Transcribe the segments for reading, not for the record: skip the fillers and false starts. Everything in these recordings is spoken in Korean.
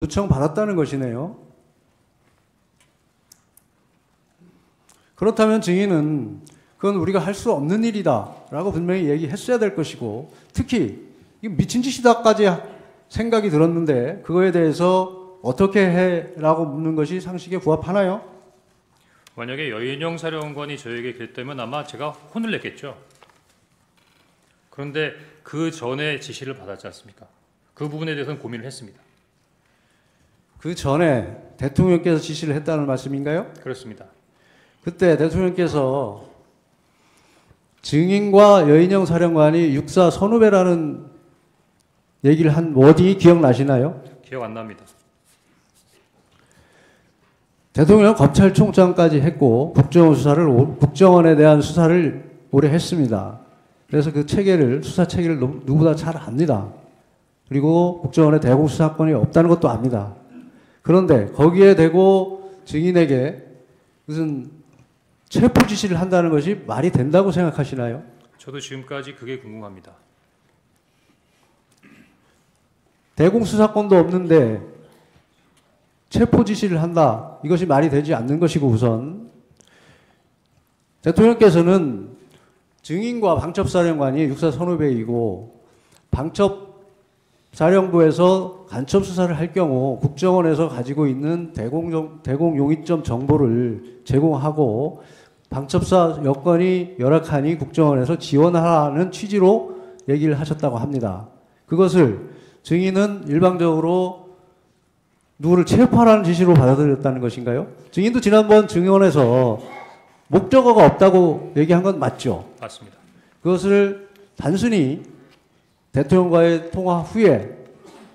요청받았다는 것이네요. 그렇다면 증인은 그건 우리가 할 수 없는 일이다 라고 분명히 얘기했어야 될 것이고, 특히 이거 미친 짓이다까지 생각이 들었는데 그거에 대해서 어떻게 해? 라고 묻는 것이 상식에 부합하나요? 만약에 여인영 사령관이 저에게 그랬다면 아마 제가 혼을 냈겠죠. 그런데 그 전에 지시를 받았지 않습니까? 그 부분에 대해서는 고민을 했습니다. 그 전에 대통령께서 지시를 했다는 말씀인가요? 그렇습니다. 그때 대통령께서 증인과 여인영 사령관이 육사 선후배라는 얘기를 한 워딩이 기억나시나요? 기억 안 납니다. 대통령은 검찰총장까지 했고 국정원에 대한 수사를 오래 했습니다. 그래서 그 체계를, 수사 체계를 누구보다 잘 압니다. 그리고 국정원에 대공수사권이 없다는 것도 압니다. 그런데 거기에 대고 증인에게 무슨 체포 지시를 한다는 것이 말이 된다고 생각하시나요? 저도 지금까지 그게 궁금합니다. 대공수사권도 없는데 체포 지시를 한다. 이것이 말이 되지 않는 것이고, 우선 대통령께서는 증인과 방첩사령관이 육사 선후배이고 방첩사령부에서 간첩 수사를 할 경우 국정원에서 가지고 있는 대공용의점 정보를 제공하고 방첩사 여건이 열악하니 국정원에서 지원하라는 취지로 얘기를 하셨다고 합니다. 그것을 증인은 일방적으로 누구를 체포하라는 지시로 받아들였다는 것인가요? 증인도 지난번 증언에서 목적어가 없다고 얘기한 건 맞죠? 맞습니다. 그것을 단순히 대통령과의 통화 후에,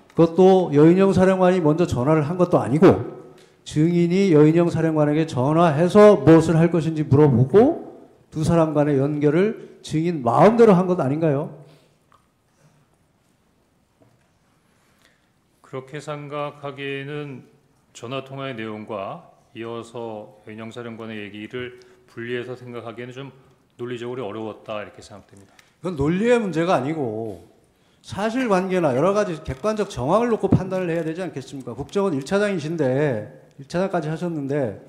그것도 여인영 사령관이 먼저 전화를 한 것도 아니고 증인이 여인영 사령관에게 전화해서 무엇을 할 것인지 물어보고 두 사람 간의 연결을 증인 마음대로 한 것 아닌가요? 그렇게 생각하기에는 전화통화의 내용과 이어서 여인영 사령관의 얘기를 분리해서 생각하기에는 좀 논리적으로 어려웠다 이렇게 생각됩니다. 그건 논리의 문제가 아니고 사실관계나 여러 가지 객관적 정황을 놓고 판단을 해야 되지 않겠습니까? 국정원 1차장이신데 1차장까지 하셨는데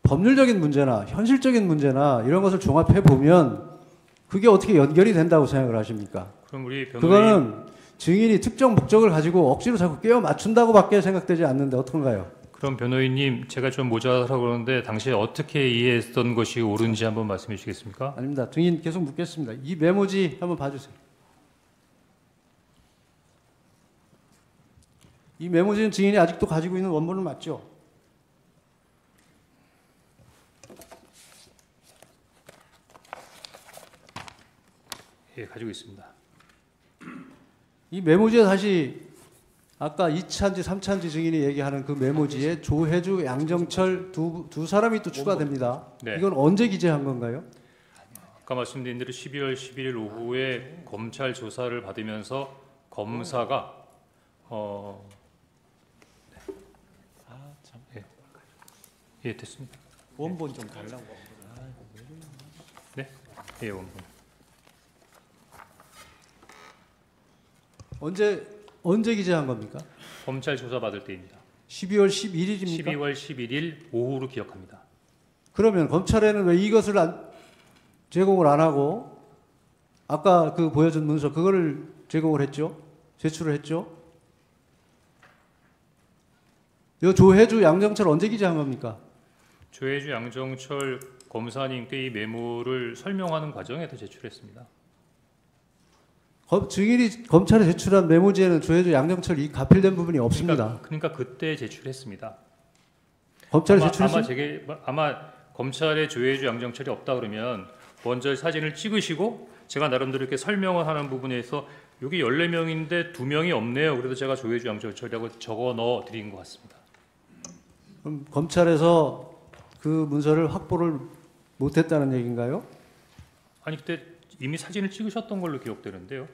법률적인 문제나 현실적인 문제나 이런 것을 종합해 보면 그게 어떻게 연결이 된다고 생각을 하십니까? 그럼 우리 변호인 그거는 증인이 특정 목적을 가지고 억지로 자꾸 끼워 맞춘다고밖에 생각되지 않는데 어떤가요? 그럼 변호인님, 제가 좀 모자라서 그러는데 당시에 어떻게 이해했던 것이 옳은지 한번 말씀해 주시겠습니까? 아닙니다. 증인 계속 묻겠습니다. 이 메모지 한번 봐주세요. 이 메모지는 증인이 아직도 가지고 있는 원본은 맞죠? 예, 가지고 있습니다. 이 메모지에 다시 아까 2차인지 3차인지 증인이 얘기하는 그 메모지에 조혜주, 양정철 두 사람이 또 추가됩니다. 네. 이건 언제 기재한 건가요? 아까 말씀드린 대로 12월 11일 오후에 검찰 조사를 받으면서 검사가 예, 됐습니다. 원본 좀 달라고. 네, 예, 원본. 언제 기재한 겁니까? 검찰 조사 받을 때입니다. 12월 11일입니까? 12월 11일 오후로 기억합니다. 그러면 검찰에는 왜 이것을 제공을 안 하고 아까 그 보여준 문서 그거를 제공을 했죠? 제출을 했죠? 이 조혜주, 양정철 언제 기재한 겁니까? 조혜주, 양정철 검사님께 이 메모를 설명하는 과정에서 제출했습니다. 증인이 검찰에 제출한 메모지에는 조혜주, 양정철 이 가필된 부분이 없습니다. 그러니까 그때 제출했습니다. 검찰에 제출했습니까? 아마 검찰에 조혜주, 양정철이 없다 그러면 먼저 사진을 찍으시고 제가 나름대로 이렇게 설명을 하는 부분에서 여기 14명인데 2명이 없네요. 그래서 제가 조혜주, 양정철이라고 적어 넣어 드린 것 같습니다. 그럼 검찰에서 그 문서를 확보를 못했다는 얘기인가요? 아니 그때 이미 사진을 찍으셨던 걸로 기억되는데요.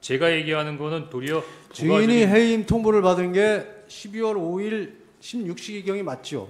제가 얘기하는 거는 도리어 증인이 해임 통보를 받은 게 12월 5일 16시경이 맞죠?